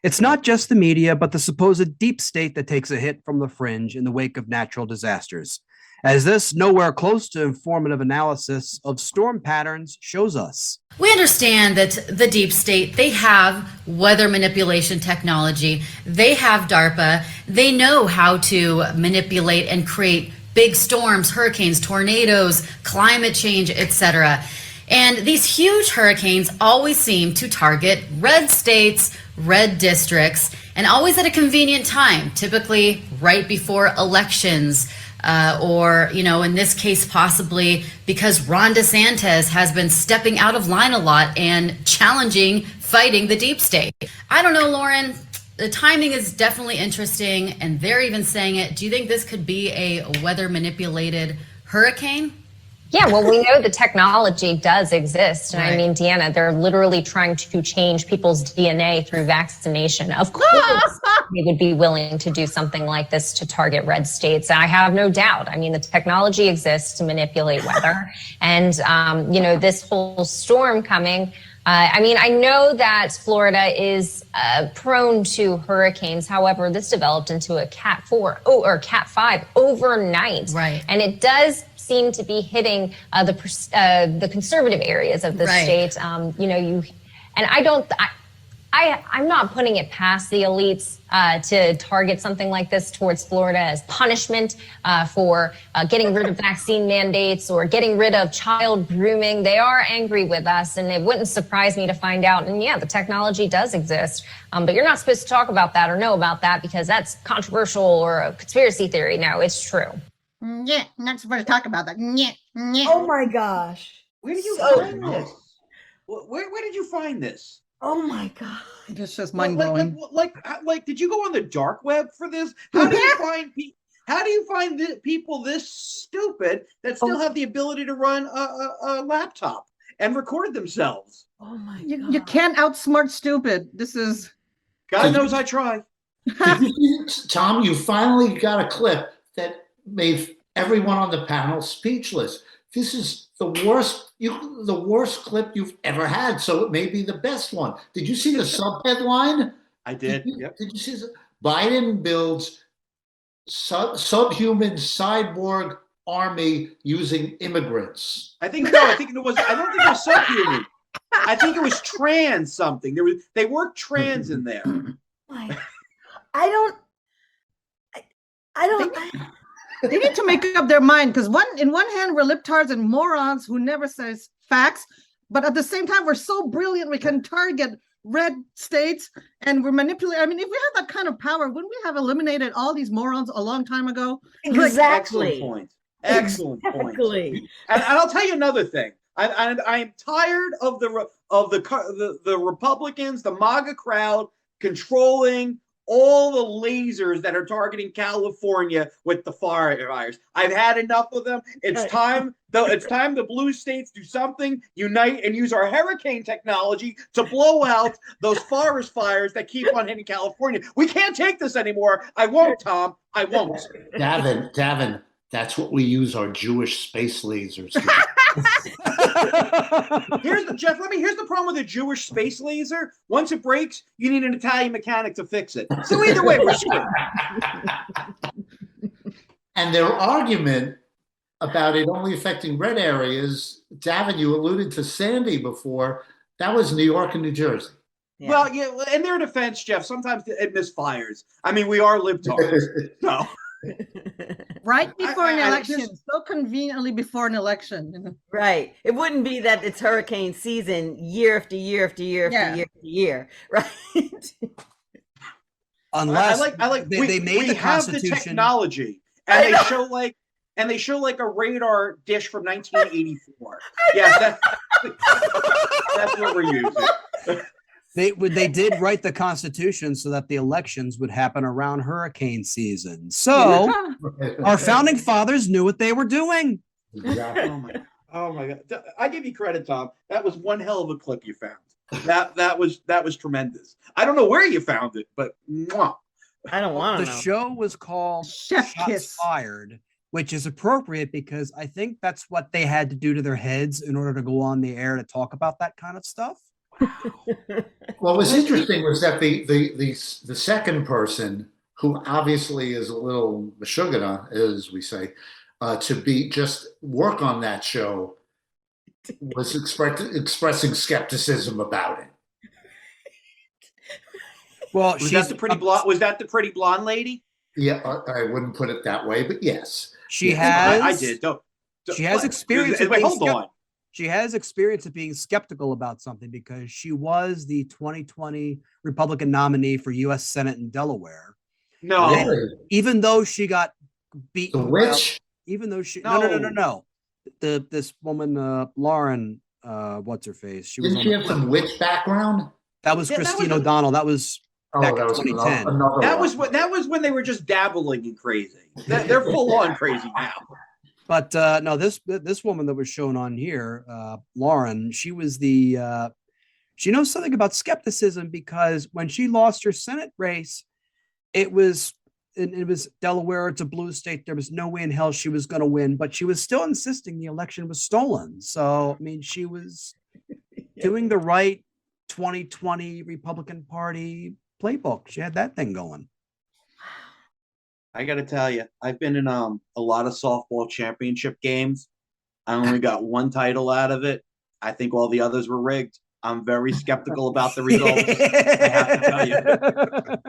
It's not just the media, but the supposed deep state that takes a hit from the fringe in the wake of natural disasters. As this nowhere close to informative analysis of storm patterns shows us. We understand that the deep state, they have weather manipulation technology, they have DARPA, they know how to manipulate and create big storms, hurricanes, tornadoes, climate change, etc. And these huge hurricanes always seem to target red states, red districts, and always at a convenient time, typically right before elections. Or, in this case, possibly because Ron DeSantis has been stepping out of line a lot and challenging, fighting the deep state. I don't know, Lauren. The timing is definitely interesting, and they're even saying it. Do you think this could be a weather manipulated hurricane? Yeah, well, we know the technology does exist. And Right. I mean, Deanna, they're literally trying to change people's DNA through vaccination. Of course, they would be willing to do something like this to target red states. I have no doubt. I mean, the technology exists to manipulate weather. And, this whole storm coming, I know that Florida is prone to hurricanes. However, this developed into a Cat 4 or Cat 5 overnight. Right. And it does seem to be hitting the conservative areas of the Right. state. I'm not putting it past the elites to target something like this towards Florida as punishment for getting rid of vaccine mandates or getting rid of child grooming. They are angry with us, and it wouldn't surprise me to find out. And yeah, the technology does exist, but you're not supposed to talk about that or know about that because that's controversial or a conspiracy theory. No, it's true. Yeah, not supposed to talk about that. Yeah, yeah. Oh my gosh. Where did you So find this? Where did you find this? Oh my God. It's just mind blowing. Like, did you go on the dark web for this? How do you find people this stupid that still have the ability to run a laptop and record themselves? Oh my God. You can't outsmart stupid. This is. God knows I try. Tom, you finally got a clip that made everyone on the panel speechless. This is the worst clip you've ever had, so it may be the best one. Did you see the sub headline? I did. Did you see this? Biden builds subhuman cyborg army using immigrants. I don't think it was subhuman. I think it was trans something. They worked trans in there. I don't. They need to make up their mind because in one hand we're libtards and morons who never says facts, but at the same time we're so brilliant we can target red states and we're manipulating. I mean, if we had that kind of power, wouldn't we have eliminated all these morons a long time ago? Exactly. Excellent point. And I'll tell you another thing. I am tired of the Republicans, the MAGA crowd controlling all the lasers that are targeting California with the fires. I've had enough of them. It's time the blue states do something, unite, and use our hurricane technology to blow out those forest fires that keep on hitting California. We can't take this anymore. I won't, Tom. I won't. Davin, that's what we use our Jewish space lasers to do. Here's the problem with a Jewish space laser. Once it breaks, you need an Italian mechanic to fix it. So either way, we're screwed. And their argument about it only affecting red areas, Davin, you alluded to Sandy before. That was New York and New Jersey. Yeah. Well, yeah, in their defense, Jeff, sometimes it misfires. I mean, we are libtards. So. Right before an election, so conveniently before an election. Right. It wouldn't be that it's hurricane season year after year after year after year after year, right? Unless they made the Constitution, the technology, and they show like a radar dish from 1984. Yes, that's what we're using. They did write the Constitution so that the elections would happen around hurricane season. So our founding fathers knew what they were doing. Exactly. Oh my God! I give you credit, Tom. That was one hell of a clip you found. That was tremendous. I don't know where you found it, but mwah. I don't want to know. The show was called Chef Shots Kiss. Fired, which is appropriate because I think that's what they had to do to their heads in order to go on the air to talk about that kind of stuff. What was interesting was that the second person, who obviously is a little mashugana, as we say, to be just work on that show, was expressing skepticism about it. Well, Was that the pretty blonde? Was that the pretty blonde lady? Yeah, I wouldn't put it that way, but yes. She Yes. has. I did. She has experience. Wait, hold on. She has experience of being skeptical about something because she was the 2020 Republican nominee for U.S. Senate in Delaware. No. Really? Even though she got The beaten, witch? even though she No. no. This woman, Lauren, what's her face? She was Didn't she have some witch background? that was Yeah, that Christine was- O'Donnell. That was back in that was 2010. another That one. was when they were just dabbling in crazy. They're full on crazy now. But no, this woman that was shown on here, Lauren, she was the she knows something about skepticism because when she lost her Senate race, it was Delaware. It's a blue state. There was no way in hell she was going to win, but she was still insisting the election was stolen. So I mean, she was doing the right 2020 Republican Party playbook. She had that thing going. I got to tell you, I've been in a lot of softball championship games. I only got one title out of it. I think all the others were rigged. I'm very skeptical about the results. I have to tell you.